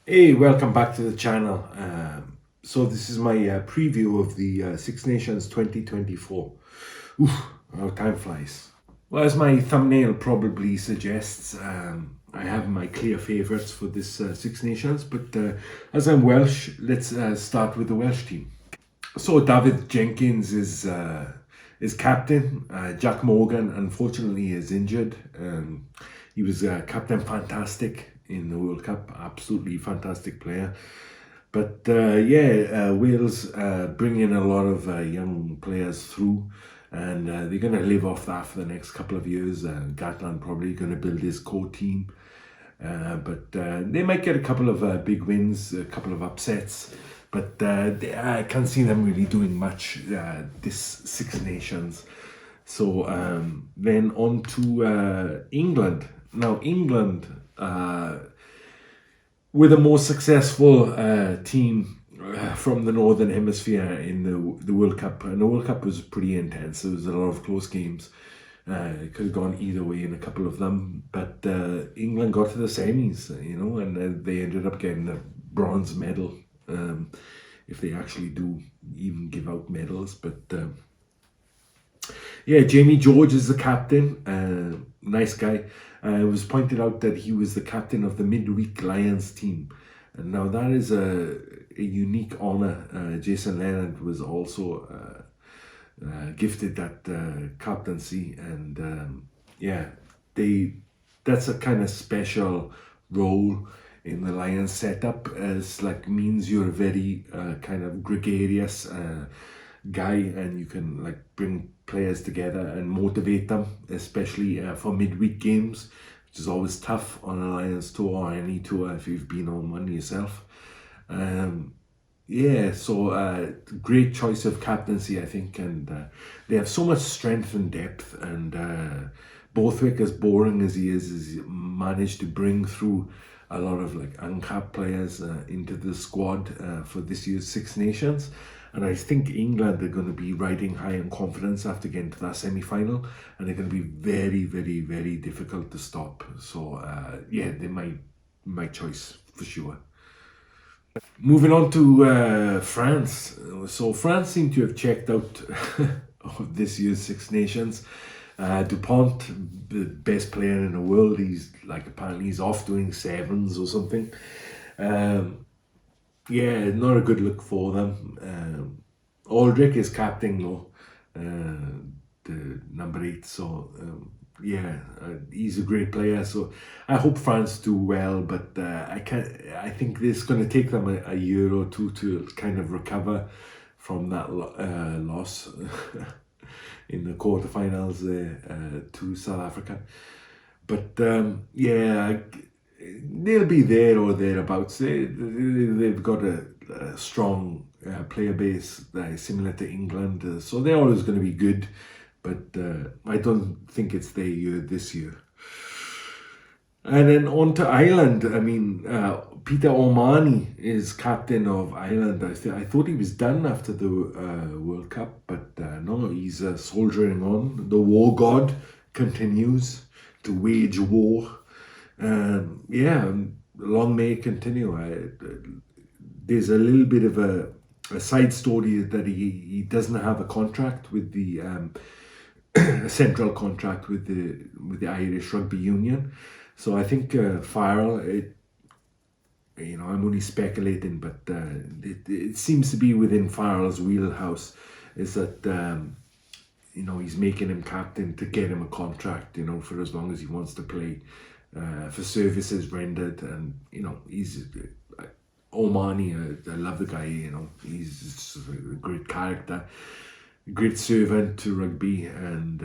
Hey, welcome back to the channel. So this is my preview of the Six Nations 2024. Oof, how time flies. Well, as my thumbnail probably suggests, I have my clear favourites for this Six Nations, but as I'm Welsh, let's start with the Welsh team. So David Jenkins is captain. Jack Morgan, unfortunately, is injured. He was captain fantastic in the World Cup, absolutely fantastic player. But Wales bring in a lot of young players through, and they're going to live off that for the next couple of years. Gatland probably going to build his core team. But they might get a couple of big wins, a couple of upsets, but I can't see them really doing much this Six Nations. So then on to England. Now, England with a more successful team from the Northern Hemisphere in the World Cup. And the World Cup was pretty intense. There was a lot of close games. It could have gone either way in a couple of them, but England got to the semis, and they ended up getting a bronze medal. If they actually do even give out medals, but Jamie George is the captain. Nice guy. It was pointed out that he was the captain of the midweek Lions team, and now that is a unique honor. Jason Leonard was also gifted that captaincy, and that's a kind of special role in the Lions setup, as like means you're a very kind of gregarious guy, and you can like bring players together and motivate them, especially for midweek games, which is always tough on a Lions tour or any tour if you've been on one yourself. Great choice of captaincy, I think, and they have so much strength and depth. And Borthwick, as boring as he is, has managed to bring through a lot of like uncapped players into the squad for this year's Six Nations. And I think England are going to be riding high in confidence after getting to that semi-final, and they're going to be very, very, very difficult to stop. So they're my choice for sure. Moving on to France. So France seem to have checked out of this year's Six Nations. Dupont, the best player in the world, apparently he's off doing sevens or something. Not a good look for them. Aldrich is captain though, the number 8. So he's a great player. So I hope France do well, but I think this is going to take them a year or two to kind of recover from that loss in the quarterfinals to South Africa. But they'll be there or thereabouts. They've got a strong player base that is similar to England, so they're always going to be good. But I don't think it's their year this year. And then on to Ireland. I mean, Peter O'Mahony is captain of Ireland. I thought he was done after the World Cup, but no, he's soldiering on. The war god continues to wage war. Long may it continue. There's a little bit of a side story that he doesn't have a contract with the a central contract with the Irish Rugby Union. So I think Farrell, I'm only speculating, but it seems to be within Farrell's wheelhouse, is that he's making him captain to get him a contract, for as long as he wants to play, for services rendered. And he's O'Mahony, I love the guy. He's a great character, great servant to rugby, and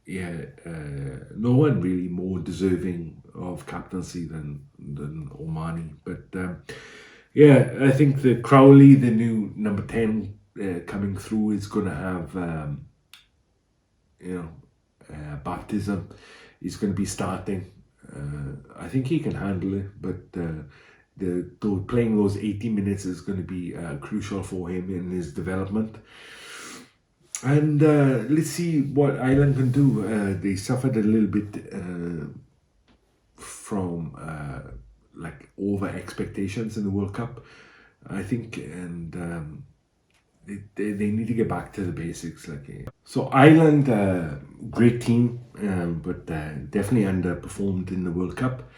no one really more deserving of captaincy than O'Mahony. But I think the Crowley, the new number 10 coming through, is going to have baptism. He's going to be starting. I think he can handle it, but playing those 80 minutes is going to be crucial for him in his development. And let's see what Ireland can do. They suffered a little bit from over expectations in the World Cup, I think, and they need to get back to the basics. So Ireland, great team, but definitely underperformed in the World Cup.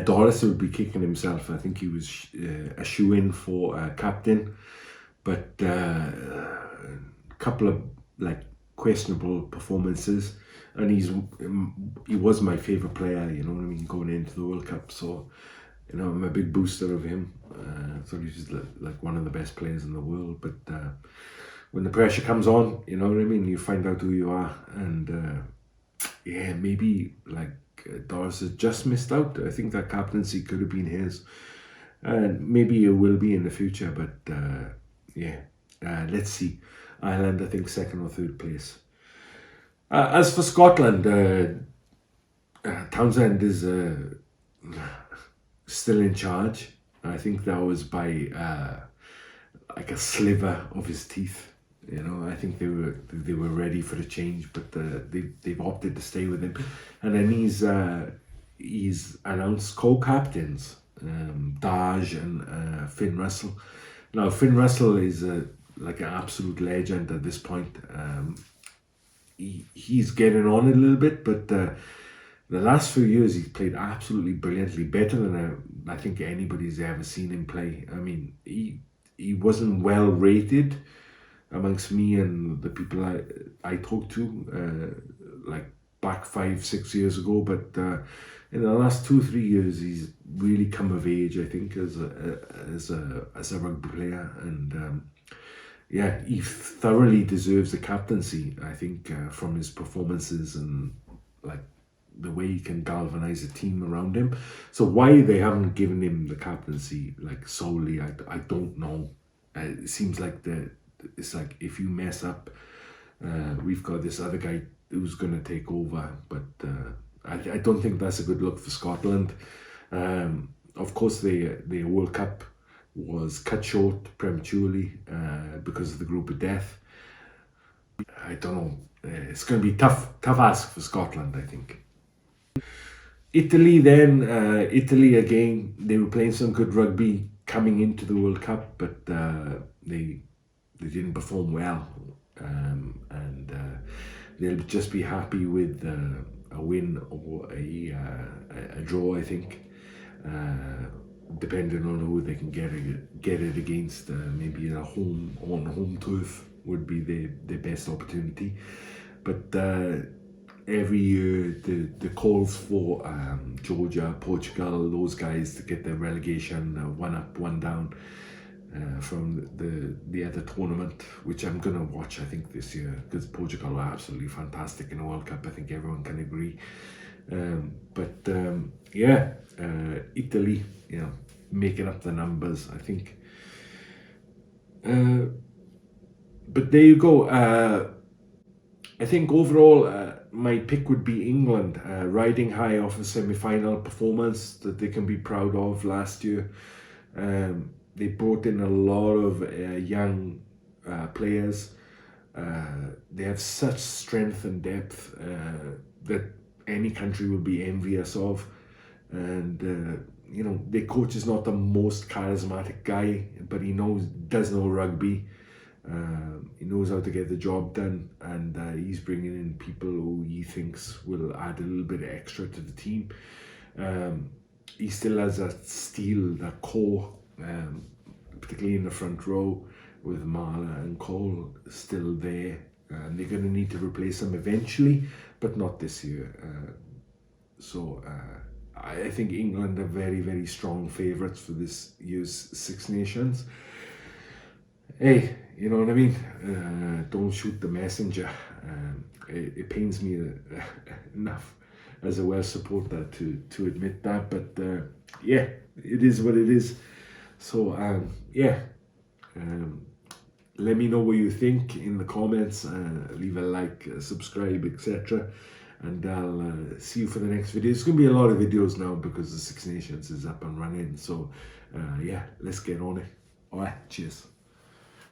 Doris would be kicking himself. I think he was a shoe-in for captain, but a couple of questionable performances, and he was my favorite player. You know what I mean, going into the World Cup. So I'm a big booster of him. I thought he was like one of the best players in the world. But when the pressure comes on, you know what I mean, you find out who you are, and maybe Doris has just missed out. I think that captaincy could have been his, and maybe it will be in the future. But let's see. Ireland, I think, second or third place. As for Scotland, Townsend is still in charge. I think that was by a sliver of his teeth. I think they were ready for a change, but they've opted to stay with him. And then he's announced co-captains, Daj and Finn Russell. Now Finn Russell is an absolute legend at this point. He's getting on a little bit, but the last few years he's played absolutely brilliantly, better than I think anybody's ever seen him play. I mean, he wasn't well rated amongst me and the people I talked to, back 5-6 years ago, but in the last 2-3 years he's really come of age, I think, as a rugby player, and he thoroughly deserves the captaincy, I think, from his performances and the way he can galvanize a team around him. So why they haven't given him the captaincy solely, I don't know. It seems it's if you mess up, we've got this other guy who's going to take over, but I don't think that's a good look for Scotland. Of course, the World Cup was cut short prematurely because of the group of death. I don't know. It's going to be tough ask for Scotland, I think. Italy then, Italy again, they were playing some good rugby coming into the World Cup, but they didn't perform well, and they'll just be happy with a win or a draw, I think, depending on who they can get it against. Maybe on home turf would be the best opportunity, but every year the calls for Georgia, Portugal, those guys to get the relegation, one up, one down from the other tournament, which I'm gonna watch, I think, this year, because Portugal are absolutely fantastic in the World Cup. I think everyone can agree. Italy, making up the numbers, I think. But there you go. I think overall, my pick would be England, riding high off a semi-final performance that they can be proud of last year. They brought in a lot of young players. They have such strength and depth that any country will be envious of. And their coach is not the most charismatic guy, but he does know rugby. He knows how to get the job done, and he's bringing in people who he thinks will add a little bit extra to the team. He still has that steel, that core, particularly in the front row, with Marler and Cole still there. They're going to need to replace them eventually, but not this year. I think England are very, very strong favourites for this year's Six Nations. Hey, you know what I mean? Don't shoot the messenger. It pains me enough as a Welsh supporter to admit that, but it is what it is. So let me know what you think in the comments. Leave a like, subscribe, etc. And I'll see you for the next video. It's going to be a lot of videos now because the Six Nations is up and running. So let's get on it. All right, cheers.